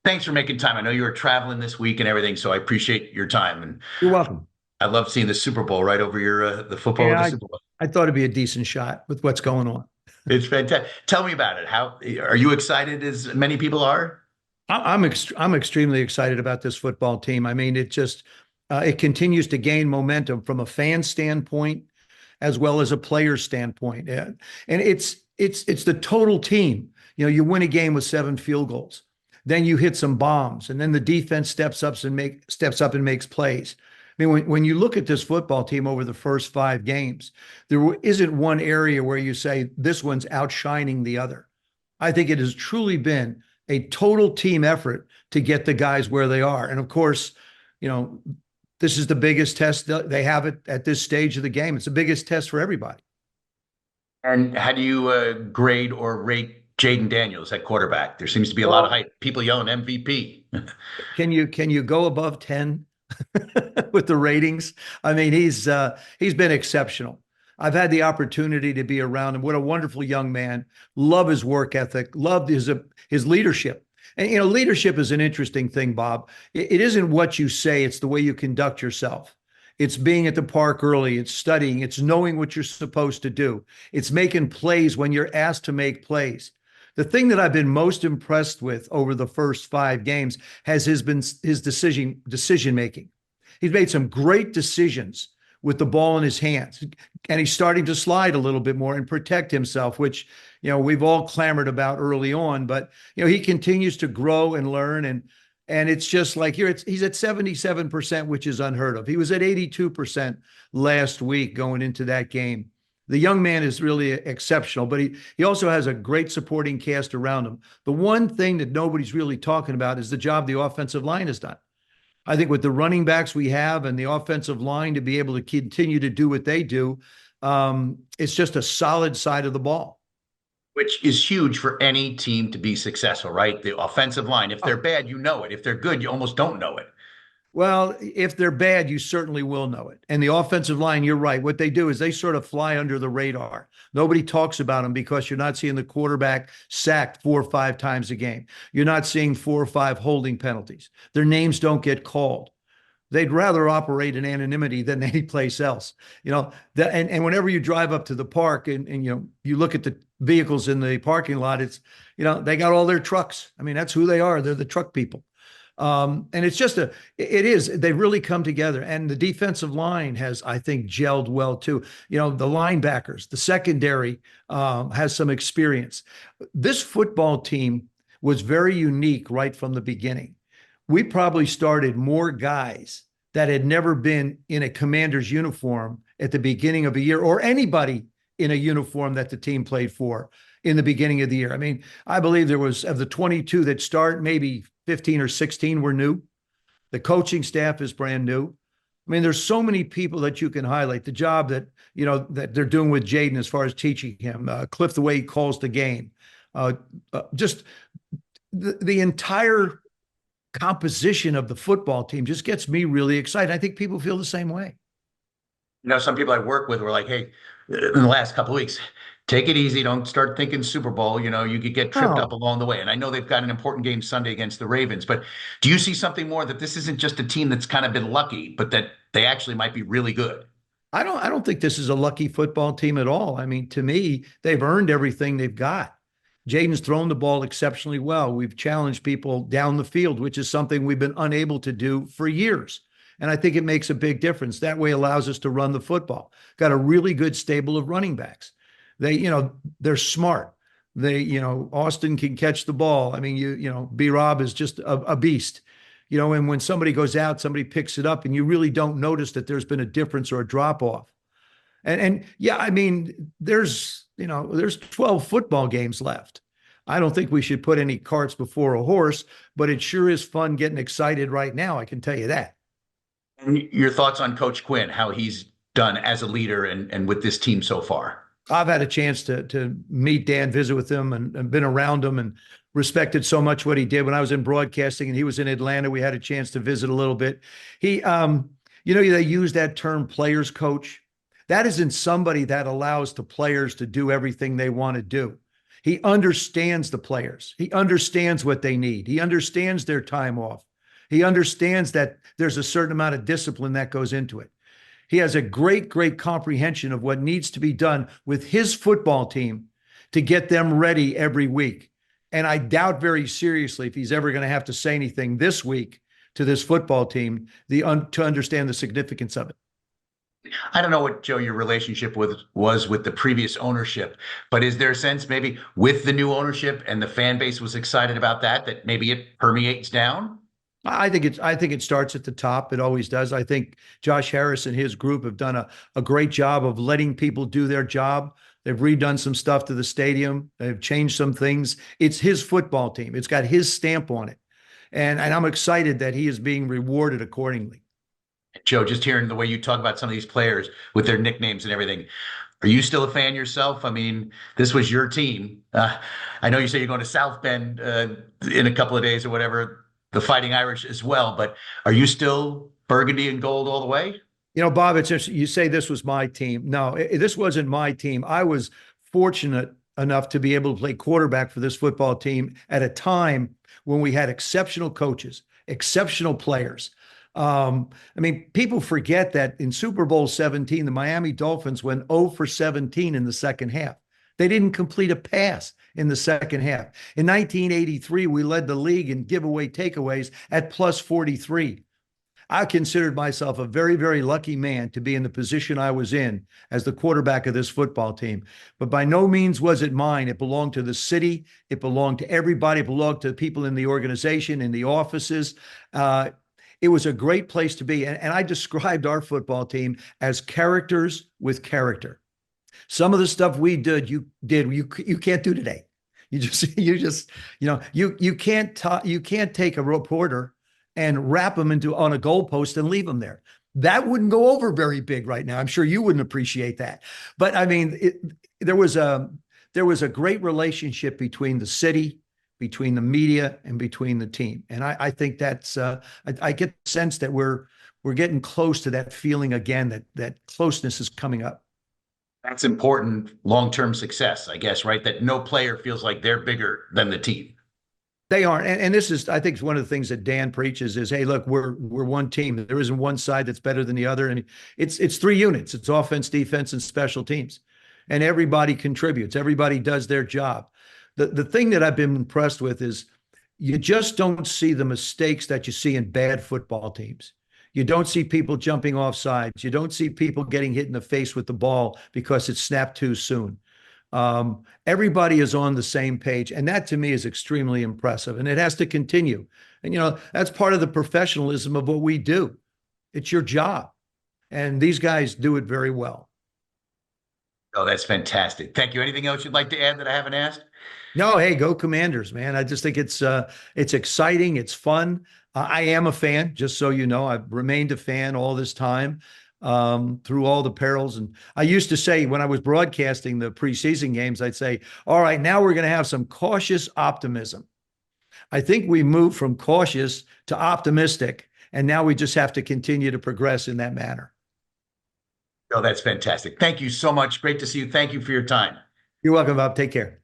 Thanks for making time. I know you were traveling this week and everything, so I appreciate your time. And You're welcome. I love seeing the Super Bowl right over your the football of Yeah, the I, Super Bowl. I thought it'd be a decent shot with what's going on. It's fantastic. Tell me about it. How are you excited as many people are? I'm extremely excited about this football team. I mean, it continues to gain momentum from a fan standpoint as well as a player standpoint. And it's the total team. You win a game with 7 field goals. Then you hit some bombs, and then the defense steps up and makes plays. I mean, when you look at this football team over the first 5 games, there isn't one area where you say this one's outshining the other. I think it has truly been a total team effort to get the guys where they are. And of course, you know, this is the biggest test that they have it at this stage of the game. It's the biggest test for everybody. And how do you grade or rate Jaden Daniels at quarterback? There seems to be a lot of Well, hype. People yelling MVP. can you go above 10 with the ratings? I mean, he's been exceptional. I've had the opportunity to be around him. What a wonderful young man. Love his work ethic. Loved his leadership. And leadership is an interesting thing, Bob. It isn't what you say, it's the way you conduct yourself. It's being at the park early, it's studying, it's knowing what you're supposed to do. It's making plays when you're asked to make plays. The thing that I've been most impressed with over the first 5 games has been his decision making. He's made some great decisions with the ball in his hands, and he's starting to slide a little bit more and protect himself, which we've all clamored about early on. But he continues to grow and learn, and it's just like here, he's at 77%, which is unheard of. He was at 82% last week going into that game. The young man is really exceptional, but he also has a great supporting cast around him. The one thing that nobody's really talking about is the job the offensive line has done. I think with the running backs we have and the offensive line to be able to continue to do what they do, it's just a solid side of the ball. Which is huge for any team to be successful, right? The offensive line. If they're bad, you know it. If they're good, you almost don't know it. Well, if they're bad, you certainly will know it. And the offensive line, you're right. What they do is they sort of fly under the radar. Nobody talks about them because you're not seeing the quarterback sacked 4 or 5 times a game. You're not seeing 4 or 5 holding penalties. Their names don't get called. They'd rather operate in anonymity than any place else. And whenever you drive up to the park and you look at the vehicles in the parking lot, it's, they got all their trucks. I mean, that's who they are. They're the truck people. And they've really come together, and the defensive line has, I think, gelled well too. The linebackers, the secondary, has some experience. This football team was very unique right from the beginning. We probably started more guys that had never been in a commander's uniform at the beginning of a year, or anybody in a uniform that the team played for in the beginning of the year. I mean, I believe there was, of the 22 that start, maybe 15 or 16 were new. The coaching staff is brand new. I mean, there's so many people that you can highlight. The job that they're doing with Jaden as far as teaching him, Cliff, the way he calls the game, just the entire composition of the football team just gets me really excited. I think people feel the same way. Some people I work with were like, hey, in the last couple of weeks, take it easy. Don't start thinking Super Bowl. You could get tripped up Oh, along the way. And I know they've got an important game Sunday against the Ravens, but do you see something more that this isn't just a team that's kind of been lucky, but that they actually might be really good? I don't think this is a lucky football team at all. I mean, to me, they've earned everything they've got. Jaden's thrown the ball exceptionally well. We've challenged people down the field, which is something we've been unable to do for years. And I think it makes a big difference. That way allows us to run the football. Got a really good stable of running backs. They're smart. Austin can catch the ball. I mean, B Rob is just a beast. And when somebody goes out, somebody picks it up, and you really don't notice that there's been a difference or a drop off. And yeah, I mean, there's 12 football games left. I don't think we should put any carts before a horse, but it sure is fun getting excited right now. I can tell you that. And your thoughts on Coach Quinn, how he's done as a leader and with this team so far? I've had a chance to meet Dan, visit with him, and been around him, and respected so much what he did when I was in broadcasting and he was in Atlanta. We had a chance to visit a little bit. They use that term players coach. That isn't somebody that allows the players to do everything they want to do. He understands the players. He understands what they need. He understands their time off. He understands that there's a certain amount of discipline that goes into it. He has a great, great comprehension of what needs to be done with his football team to get them ready every week. And I doubt very seriously if he's ever going to have to say anything this week to this football team to understand the significance of it. I don't know what, Joe, your relationship was with the previous ownership, but is there a sense maybe with the new ownership and the fan base was excited about that maybe it permeates down? I think it starts at the top. It always does. I think Josh Harris and his group have done a great job of letting people do their job. They've redone some stuff to the stadium. They've changed some things. It's his football team. It's got his stamp on it. And I'm excited that he is being rewarded accordingly. Joe, just hearing the way you talk about some of these players with their nicknames and everything, are you still a fan yourself? I mean, this was your team. I know you say you're going to South Bend in a couple of days or whatever, the Fighting Irish as well, but are you still burgundy and gold all the way? You know, Bob, it's just, you say this was my team. No, this wasn't my team. I was fortunate enough to be able to play quarterback for this football team at a time when we had exceptional coaches, exceptional players. I mean, people forget that in Super Bowl 17, the Miami Dolphins went 0 for 17 in the second half. They didn't complete a pass in the second half. In 1983, we led the league in giveaway takeaways at plus 43. I considered myself a very, very lucky man to be in the position I was in as the quarterback of this football team. But by no means was it mine. It belonged to the city. It belonged to everybody. It belonged to the people in the organization, in the offices. It was a great place to be. And I described our football team as characters with character. Some of the stuff we did, you can't do today. You can't take a reporter and wrap them on a goalpost and leave them there. That wouldn't go over very big right now. I'm sure you wouldn't appreciate that. But I mean, there was a great relationship between the city, between the media, and between the team. And I think that's I get the sense that we're getting close to that feeling again, that closeness is coming up. That's important long-term success, I guess, right? That no player feels like they're bigger than the team. They aren't. And this is, I think, one of the things that Dan preaches is, hey, look, we're one team. There isn't one side that's better than the other. And it's three units. It's offense, defense, and special teams. And everybody contributes. Everybody does their job. The thing that I've been impressed with is you just don't see the mistakes that you see in bad football teams. You don't see people jumping off sides. You don't see people getting hit in the face with the ball because it snapped too soon. Everybody is on the same page. And that to me is extremely impressive. And it has to continue. And, that's part of the professionalism of what we do. It's your job. And these guys do it very well. Oh, that's fantastic. Thank you. Anything else you'd like to add that I haven't asked? No, hey, go Commanders, man. I just think it's exciting. It's fun. I am a fan, just so you know. I've remained a fan all this time through all the perils. And I used to say when I was broadcasting the preseason games, I'd say, all right, now we're going to have some cautious optimism. I think we moved from cautious to optimistic, and now we just have to continue to progress in that manner. Oh, that's fantastic. Thank you so much. Great to see you. Thank you for your time. You're welcome, Bob. Take care.